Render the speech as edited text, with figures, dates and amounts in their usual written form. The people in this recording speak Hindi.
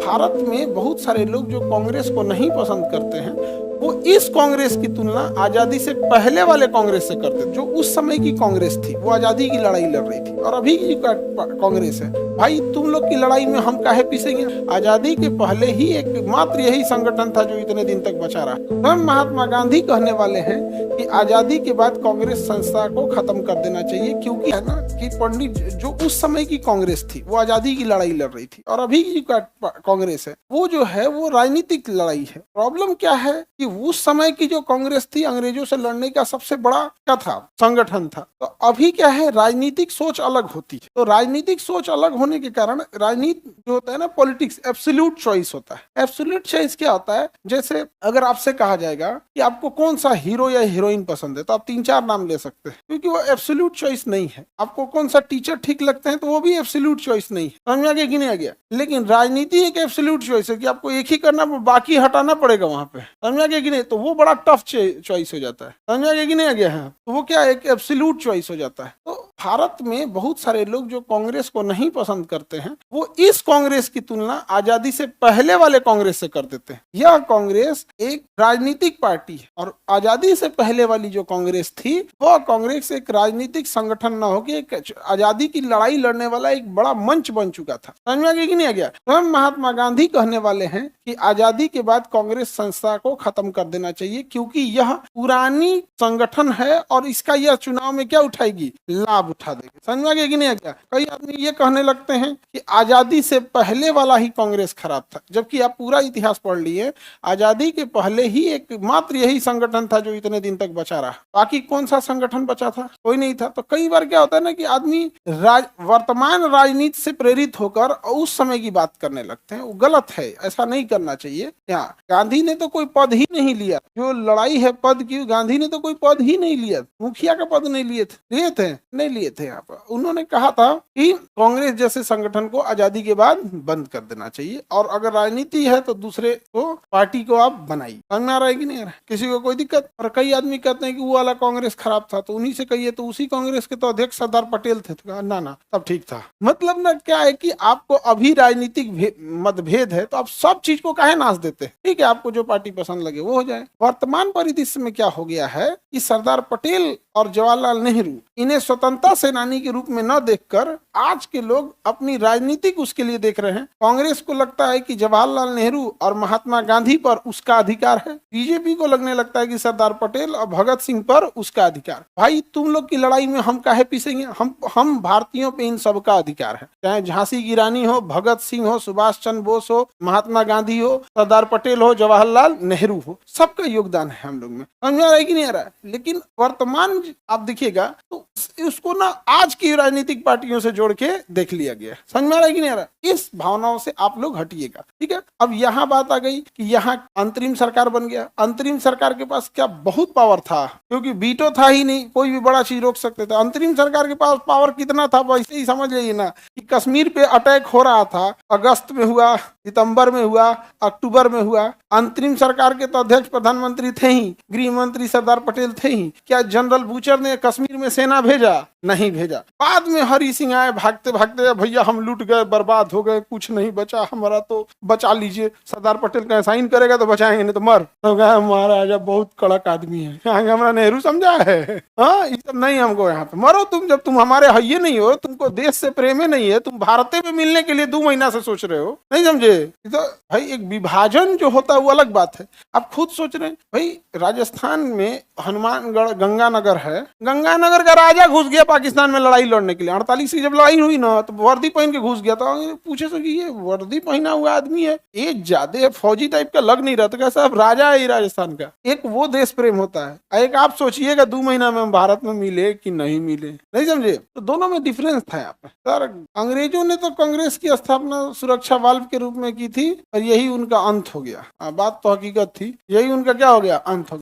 भारत में बहुत सारे लोग जो कांग्रेस को नहीं पसंद करते हैं, वो इस कांग्रेस की तुलना आजादी से पहले वाले कांग्रेस से करते, जो उस समय की कांग्रेस थी, वो आजादी की लड़ाई लड़ रही थी। और अभी की कांग्रेस है, भाई तुम लोग की लड़ाई में हम काहे पीसेंगे। आजादी के पहले ही एक मात्र यही संगठन था जो इतने दिन तक बचा रहा। हम महात्मा गांधी कहने वाले हैं कि आजादी के बाद कांग्रेस संस्था को खत्म कर देना चाहिए, क्योंकि है ना कि पंडित जो उस समय की कांग्रेस थी वो आजादी की लड़ाई लड़ रही थी, और अभी की कांग्रेस है वो जो है वो राजनीतिक लड़ाई है। प्रॉब्लम क्या है कि उस समय की जो कांग्रेस थी अंग्रेजों से लड़ने का सबसे बड़ा क्या था, संगठन था। तो अभी क्या है, राजनीतिक सोच अलग होती है। तो राजनीतिक सोच अलग होने के कारण राजनीति जो होता है ना, पॉलिटिक्स एब्सोल्यूट चॉइस होता है। एब्सोल्यूट चॉइस क्या होता है, जैसे अगर आपसे कहा जाएगा कि आपको कौन सा हीरो या हीरोइन पसंद है, तो आप 3-4 नाम ले सकते हैं, क्योंकि वो एब्सोल्यूट चॉइस नहीं है। आपको कौन सा टीचर ठीक लगते हैं, तो वो भी एब्सोल्यूट चॉइस नहीं है। समझ में कि नहीं आ गया। लेकिन राजनीति एक एब्सोल्यूट चॉइस है कि आपको एक ही करना, बाकी हटाना पड़ेगा वहां पे। समझ में कि नहीं, तो वो बड़ा टफ चॉइस हो जाता है। समझ में कि नहीं आ गया है, तो वो क्या एक एब्सोल्यूट चॉइस हो जाता है। तो भारत में बहुत सारे लोग जो कांग्रेस को नहीं पसंद करते हैं, वो इस कांग्रेस की तुलना आजादी से पहले वाले कांग्रेस से कर देते हैं। यह कांग्रेस एक राजनीतिक पार्टी है, और आजादी से पहले वाली जो कांग्रेस थी, वह कांग्रेस एक राजनीतिक संगठन न होकर एक आजादी की लड़ाई लड़ने वाला एक बड़ा मंच बन चुका था। समझ में आ गया कि नहीं आ गया। हम महात्मा गांधी कहने वाले हैं कि आजादी के बाद कांग्रेस संस्था को खत्म कर देना चाहिए, क्योंकि यह पुरानी संगठन है और इसका यह चुनाव में क्या उठाएगी, लाभ उठा देगी। समझ में आ गया कि नहीं आ गया। कई आदमी ये कहने लगते हैं कि आजादी से पहले वाला ही कांग्रेस खराब था, जबकि आप पूरा इतिहास पढ़ लिए, आजादी के पहले ही एक मात्र यही संगठन था जो इतने दिन तक बचा रहा। बाकी कौन सा संगठन बचा था, कोई नहीं था। तो कई बार क्या होता है ना कि आदमी वर्तमान राजनीति से प्रेरित होकर उस समय की बात करने लगते हैं, वो गलत है, ऐसा नहीं करना चाहिए। यहाँ गांधी ने तो कोई पद ही नहीं लिया, जो लड़ाई है पद की, गांधी ने तो कोई पद ही नहीं लिया, मुखिया का पद नहीं लिए थे नहीं लिए थे। यहाँ पर उन्होंने कहा था कि कांग्रेस जैसे संगठन को आजादी के बाद बंद कर देना चाहिए, और अगर राजनीति है तो दूसरे को पार्टी को आप बनाइए। समझ में आ रहा है कि नहीं आ रहा है, किसी को कोई दिक्कत। और कई आदमी कहते हैं कि वो वाला कांग्रेस खराब था, तो उन्हीं से कहिए, तो उसी कांग्रेस के तो अध्यक्ष सरदार पटेल थे। तो ना तब ठीक था। मतलब ना क्या है कि आपको अभी राजनीतिक मतभेद है, तो आप सब चीज को काहे नाश देते हैं। ठीक है, आपको जो पार्टी पसंद लगे वो हो जाए। वर्तमान परिदृश्य में क्या हो गया है कि सरदार पटेल और जवाहरलाल नेहरू, इन्हें स्वतंत्रता सेनानी के रूप में न देखकर आज के लोग अपनी राजनीतिक उसके लिए देख रहे हैं। कांग्रेस को लगता है कि जवाहरलाल नेहरू और महात्मा गांधी पर उसका अधिकार है, बीजेपी को लगने लगता है कि सरदार पटेल और भगत सिंह पर उसका अधिकार। भाई तुम लोग की लड़ाई में हम काहे पीसेंगे। हम भारतीयों पे इन सबका अधिकार है, चाहे झांसी की रानी हो, भगत सिंह हो, सुभाष चंद्र बोस हो, महात्मा गांधी हो, सरदार पटेल हो, जवाहरलाल नेहरू हो, सबका योगदान है हम लोग में। समझ में आ रहा है कि नहीं आ रहा है। लेकिन वर्तमान आप देखिएगा तो उसको ना आज की राजनीतिक पार्टियों से जोड़ के देख लिया गया। समझ में आ रहा है कि नहीं आ रहा। इस भावनाओं से आप लोग हटिएगा, ठीक है। अब यहाँ बात आ गई कि यहाँ अंतरिम सरकार बन गया। अंतरिम सरकार के पास क्या बहुत पावर था, क्योंकि वीटो था ही नहीं, कोई भी बड़ा चीज रोक सकते थे। अंतरिम सरकार के पास पावर कितना था, वैसे ही समझ लीजिए ना कि कश्मीर पे अटैक हो रहा था, अगस्त में हुआ, सितंबर में हुआ, अक्टूबर में हुआ। अंतरिम सरकार के तो अध्यक्ष प्रधानमंत्री थे ही, गृह मंत्री सरदार पटेल थे ही। क्या जनरल बूचर ने कश्मीर में सेना भेजा? नहीं भेजा। बाद में हरि सिंह आए भागते भागते, भैया हम लूट गए, बर्बाद हो गए, कुछ नहीं बचा हमारा, तो बचा लीजिए। सरदार पटेल का साइन करेगा तो बचाएंगे, नहीं तो मर। तो कहा महाराजा बहुत कड़क आदमी है, हमारा नेहरू समझा है। हाँ, ये सब नहीं, हमको यहाँ पे मरो तुम, जब तुम हमारे हइये नहीं हो, तुमको देश से प्रेम नहीं है, तुम भारत में मिलने के लिए 2 महीना से सोच रहे हो, नहीं समझे। तो भाई एक विभाजन जो होता है वो अलग बात है। आप खुद सोच रहे हैं, भाई राजस्थान में हनुमानगढ़ गंगानगर है, गंगानगर का राजा घुस गया पाकिस्तान में लड़ाई लड़ने के लिए। 48 की जब लड़ाई हुई ना, तो वर्दी पहन के घुस गया। तो पूछे से कि ये वर्दी पहना हुआ आदमी है, ये ज्यादा फौजी टाइप का लग नहीं रहा, तो कैसा राजा है राजस्थान का। एक वो देश प्रेम होता है, एक आप सोचिएगा 2 महीना में हम भारत में मिले कि नहीं मिले, नहीं समझे। तो दोनों में डिफरेंस था यहाँ पे। सर अंग्रेजों ने तो कांग्रेस की स्थापना सुरक्षा वाल्व के रूप में की थी, और यही उनका अंत हो गया। बात तो हकीकत थी, यही उनका क्या हो गया, अंत हो गया।